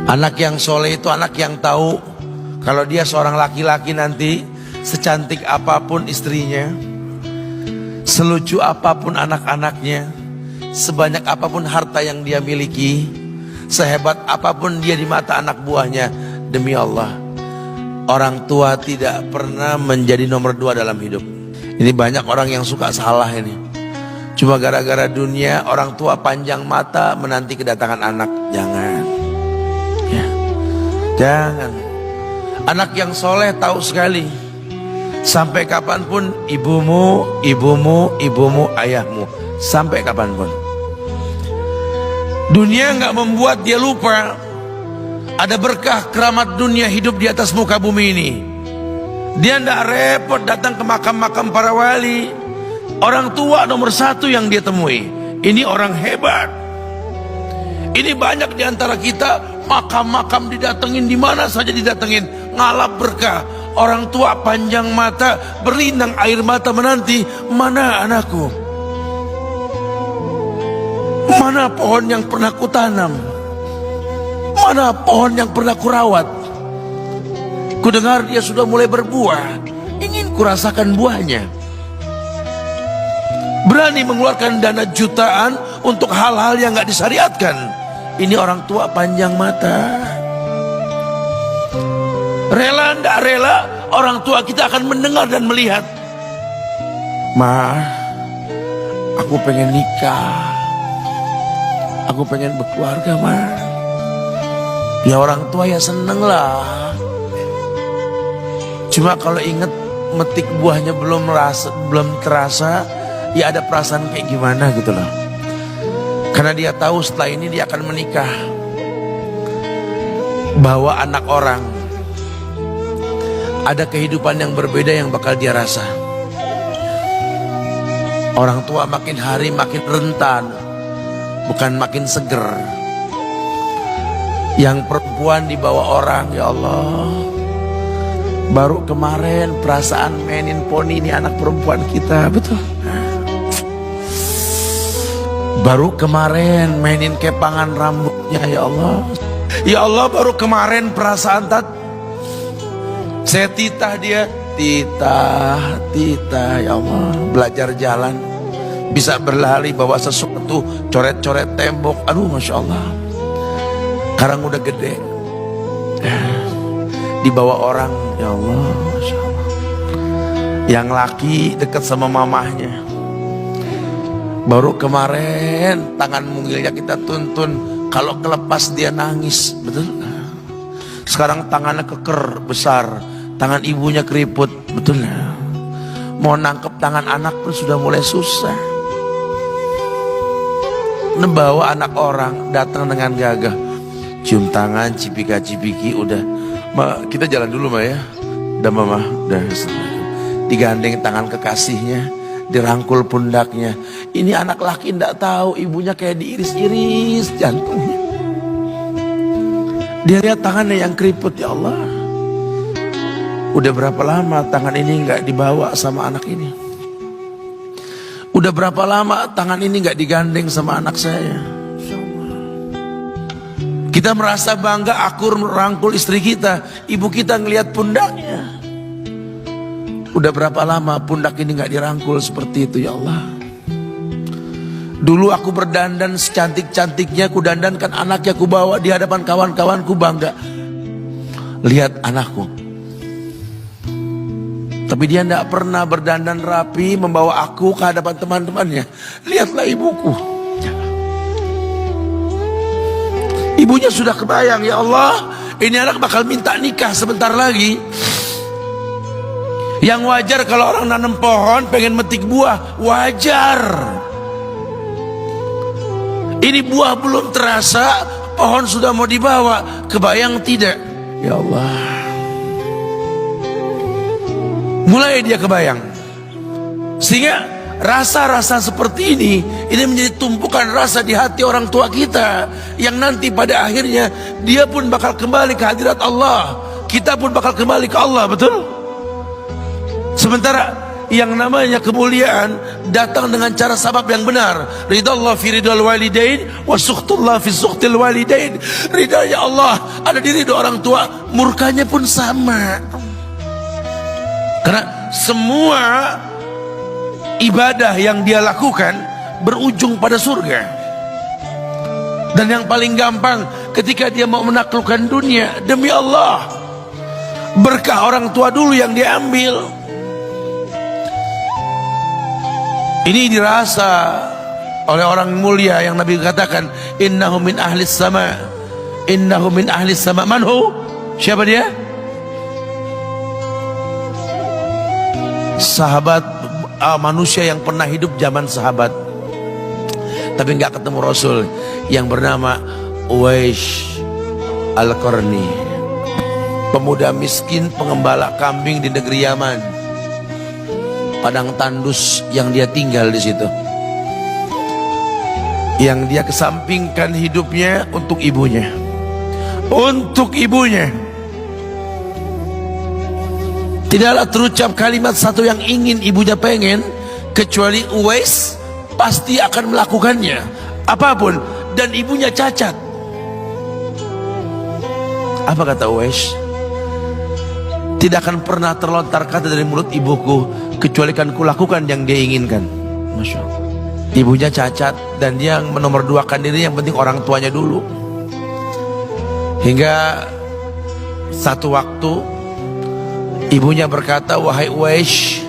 Anak yang soleh itu anak yang tahu kalau dia seorang laki-laki nanti, secantik apapun istrinya, selucu apapun anak-anaknya, sebanyak apapun harta yang dia miliki, sehebat apapun dia di mata anak buahnya, demi Allah, orang tua tidak pernah menjadi nomor 2 dalam hidup. Ini banyak orang yang suka salah ini. Cuma gara-gara dunia, orang tua panjang mata menanti kedatangan anak. Jangan ya. Jangan. Anak yang soleh tahu sekali, sampai kapanpun ibumu, ayahmu, sampai kapanpun. Dunia nggak membuat dia lupa ada berkah keramat dunia hidup di atas muka bumi ini. Dia nggak repot datang ke makam-makam para wali. Orang tua nomor 1 yang dia temui. Ini orang hebat. Ini banyak di antara kita makam-makam didatengin, di mana saja didatengin, ngalap berkah. Orang tua panjang mata, berlinang air mata menanti, mana anakku? Mana pohon yang pernah kutanam? Mana pohon yang pernah kurawat? Kudengar dia sudah mulai berbuah, ingin kurasakan buahnya. Berani mengeluarkan dana jutaan untuk hal-hal yang gak disyariatkan. Ini orang tua panjang mata. Rela ndak rela, orang tua kita akan mendengar dan melihat. Ma, aku pengen nikah, aku pengen berkeluarga, Ma. Ya orang tua ya seneng lah. Cuma kalau inget metik buahnya belum terasa, ya ada perasaan kayak gimana gitu loh. Karena dia tahu setelah ini dia akan menikah, bahwa anak orang ada kehidupan yang berbeda yang bakal dia rasa. Orang tua makin hari makin rentan, bukan makin seger. Yang perempuan dibawa orang, ya Allah. Baru kemarin perasaan mainin poni ini anak perempuan kita, betul. Baru kemarin mainin kepangan rambutnya, ya Allah. Ya Allah, baru kemarin perasaan saya titah dia, titah, ya Allah. Belajar jalan, bisa berlari bawa sesuatu, coret-coret tembok, aduh Masya Allah. Sekarang udah gede, dibawa orang, ya Allah, Masya Allah. Yang laki dekat sama mamahnya. Baru kemarin tangan mungilnya kita tuntun, kalau kelepas dia nangis, betul. Sekarang tangannya keker besar, tangan ibunya keriput, betul. Mau nangkep tangan anak pun sudah mulai susah. Nebawa anak orang datang dengan gagah, cium tangan, cipika-cipiki, udah. Ma, kita jalan dulu Ma ya. Udah Mama, udah. Digandeng tangan kekasihnya, dirangkul pundaknya. Ini anak laki ndak tahu ibunya kayak diiris-iris jantungnya. Dia lihat tangannya yang keriput, ya Allah. Udah berapa lama tangan ini nggak dibawa sama anak ini? Udah berapa lama tangan ini nggak digandeng sama anak saya? Kita merasa bangga akur merangkul istri kita, ibu kita ngelihat pundaknya. Udah berapa lama pundak ini gak dirangkul seperti itu, ya Allah. Dulu aku berdandan secantik-cantiknya, ku dandankan anaknya, ku bawa di hadapan kawan-kawanku bangga. Lihat anakku. Tapi dia gak pernah berdandan rapi membawa aku ke hadapan teman-temannya. Lihatlah ibuku. Ibunya sudah kebayang, ya Allah, ini anak bakal minta nikah sebentar lagi. Yang wajar kalau orang nanam pohon pengen metik buah, wajar. Ini buah belum terasa, pohon sudah mau dibawa, kebayang tidak? Ya Allah. Mulai dia kebayang. Sehingga rasa-rasa seperti ini menjadi tumpukan rasa di hati orang tua kita, yang nanti pada akhirnya dia pun bakal kembali ke hadirat Allah, kita pun bakal kembali ke Allah, betul? Sementara yang namanya kemuliaan datang dengan cara sabab yang benar. Ridallah fi ridal walidain wa sukhtullah fi sukhtil walidain. Ridanya Allah ada di ridho orang tua, murkanya pun sama. Karena semua ibadah yang dia lakukan berujung pada surga. Dan yang paling gampang ketika dia mau menaklukkan dunia, demi Allah, berkah orang tua dulu yang dia ambil. Ini dirasa oleh orang mulia yang Nabi katakan, innahu min ahlis sama, innahu min ahlis sama. Manhu? Siapa dia? Sahabat, manusia yang pernah hidup zaman sahabat tapi nggak ketemu Rasul, yang bernama Uwais Al-Qarni, pemuda miskin pengembala kambing di negeri Yaman. Padang tandus yang dia tinggal di situ, yang dia kesampingkan hidupnya untuk ibunya, untuk ibunya. Tidaklah terucap kalimat satu yang ingin ibunya pengen, kecuali Uwais pasti akan melakukannya apapun, dan ibunya cacat. Apa kata Uwais? Tidak akan pernah terlontar kata dari mulut ibuku kecuali kan kulakukan yang dia inginkan. Masya Allah. Ibunya cacat dan dia menomorduakan diri, yang penting orang tuanya dulu. Hingga satu waktu ibunya berkata, wahai Uwais,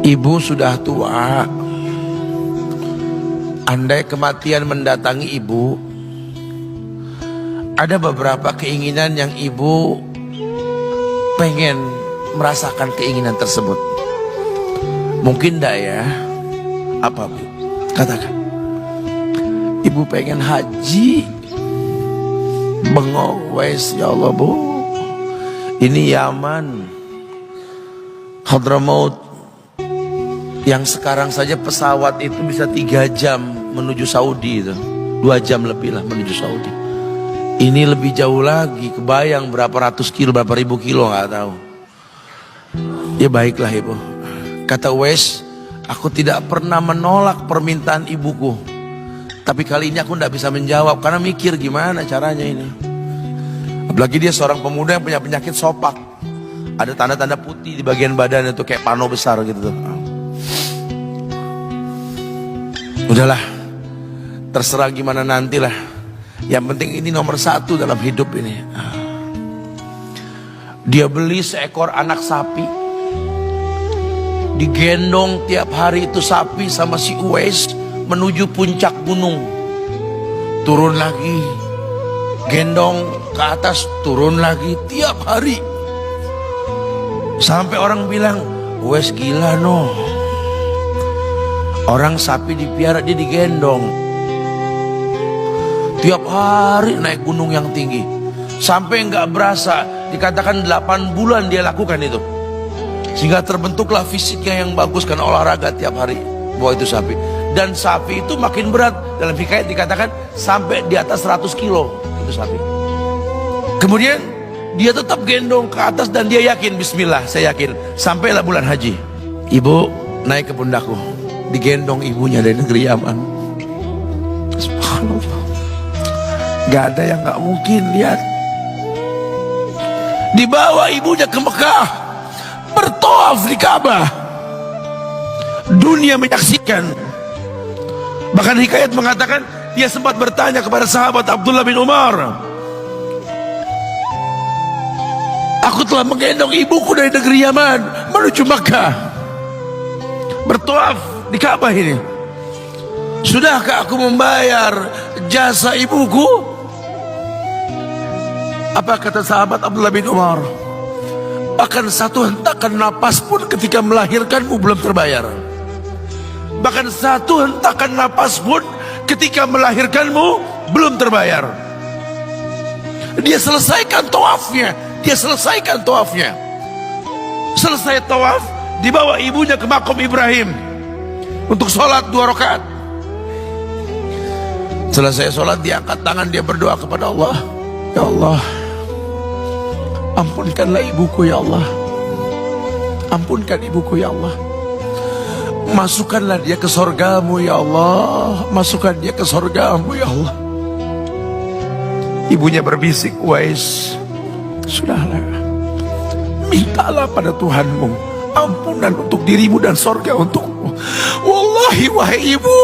ibu sudah tua. Andai kematian mendatangi ibu, ada beberapa keinginan yang ibu pengen merasakan keinginan tersebut. Mungkin enggak ya? Apa Bu? Katakan. Ibu pengen haji. Bengong, Wais, ya Allah Bu, ini Yaman, Hadramaut, yang sekarang saja pesawat itu bisa 3 jam menuju Saudi itu, 2 jam lebih lah menuju Saudi. Ini lebih jauh lagi, kebayang berapa ratus kilo, berapa ribu kilo nggak tahu. Ya baiklah ibu, kata Uwais, aku tidak pernah menolak permintaan ibuku, tapi kali ini aku tidak bisa menjawab karena mikir gimana caranya ini. Apalagi dia seorang pemuda yang punya penyakit sopak, ada tanda-tanda putih di bagian badan itu kayak pano besar gitu. Udahlah, terserah gimana nantilah. Yang penting ini nomor 1 dalam hidup ini. Dia beli seekor anak sapi, digendong tiap hari itu sapi sama si Uwais menuju puncak gunung. Turun lagi, gendong ke atas, turun lagi tiap hari. Sampai orang bilang, Uwais gila no. Orang sapi dipiara, dia digendong tiap hari naik gunung yang tinggi. Sampai nggak berasa, dikatakan 8 bulan dia lakukan itu. Sehingga terbentuklah fisiknya yang bagus karena olahraga tiap hari bawa itu sapi. Dan sapi itu makin berat, dalam hikayat dikatakan sampai di atas 100 kilo itu sapi. Kemudian dia tetap gendong ke atas dan dia yakin, bismillah saya yakin. Sampailah bulan haji, ibu naik ke pundakku, digendong ibunya dari negeri Yaman. Subhanallah, gak ada yang gak mungkin. Lihat, dibawa ibunya ke Mekah, bertawaf di Ka'bah, dunia menyaksikan. Bahkan hikayat mengatakan dia sempat bertanya kepada sahabat Abdullah bin Umar, aku telah menggendong ibuku dari negeri Yaman menuju Mekah, bertawaf di Ka'bah ini, sudahkah aku membayar jasa ibuku? Apa kata sahabat Abdullah bin Umar? Bahkan satu hentakan napas pun ketika melahirkanmu belum terbayar. Bahkan satu hentakan napas pun ketika melahirkanmu belum terbayar. Dia selesaikan tawafnya, dia selesaikan tawafnya. Selesai tawaf, dibawa ibunya ke makom Ibrahim untuk sholat 2 rakaat. Selesai sholat, dia angkat tangan, dia berdoa kepada Allah, ya Allah, ampunkanlah ibuku ya Allah. Ampunkan ibuku ya Allah. Masukkanlah dia ke sorgamu ya Allah. Masukkan dia ke sorgamu ya Allah. Ibunya berbisik, Uwais, sudahlah, mintalah pada Tuhanmu ampunan untuk dirimu dan sorga untukmu. Wallahi wahai ibu,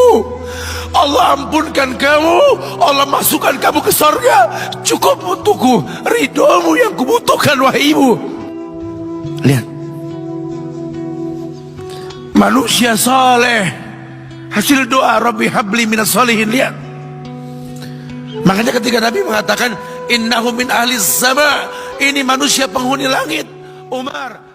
Allah ampunkan kamu, Allah masukkan kamu ke sorga, cukup untukku. Ridhomu yang kubutuhkan wahai ibu. Lihat, manusia saleh, hasil doa Rabbi habli minas solihin. Lihat, makanya ketika Nabi mengatakan innahu min ahli sama, ini manusia penghuni langit, Umar